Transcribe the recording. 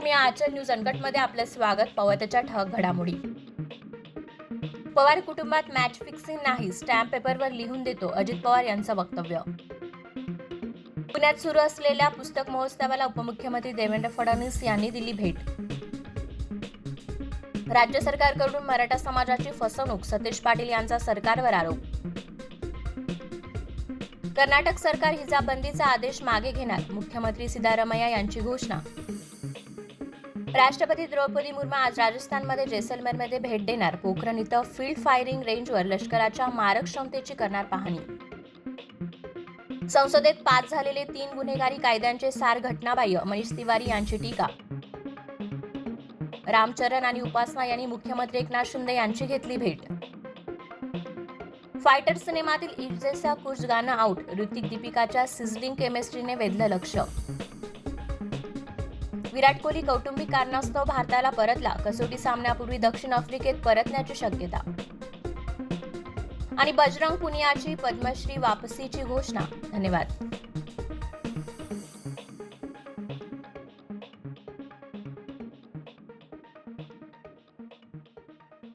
मी आजच्या न्यूज अनकटमध्ये आपलं स्वागत. पवारच्या ठळक घडामोडी. पवार कुटुंबात मॅच फिक्सिंग नाही, स्टॅम्प पेपरवर लिहून देतो, अजित पवार यांचं वक्तव्य. पुण्यात सुरू असलेल्या पुस्तक महोत्सवाला उपमुख्यमंत्री देवेंद्र फडणवीस यांनी दिली भेट. राज्य सरकारकडून मराठा समाजाची फसवणूक, सतीश पाटील यांचा सरकारवर आरोप. कर्नाटक सरकार हिजाबबंदीचा आदेश मागे घेणार, मुख्यमंत्री सिद्धरामय्या यांची घोषणा. राष्ट्रपती द्रौपदी मुर्मू आज राजस्थानमध्ये जैसलमेरमध्ये भेट देणार. पोखरण इथं फील्ड फायरिंग रेंजवर लष्कराच्या मारक क्षमतेची करणार पाहणी. संसदेत पास झालेले 3 गुन्हेगारी कायद्यांचे सार घटनाबाह्य, मनीष तिवारी यांची टीका. रामचरण आणि उपासना यांनी मुख्यमंत्री एकनाथ शिंदे यांची घेतली भेट. फायटर सिनेमातील इजेसा कुछ गाणं आउट, ऋतिक दीपिकाच्या सिझलिंग केमिस्ट्रीने वेधलं लक्ष. विराट कोहली कौटुंबिक कारणास्तव भारताला परतला, कसोटी सामन्यापूर्वी दक्षिण आफ्रिकेत परतण्याची शक्यता. आणि बजरंग पुनियाची पद्मश्री वापसीची घोषणा. धन्यवाद.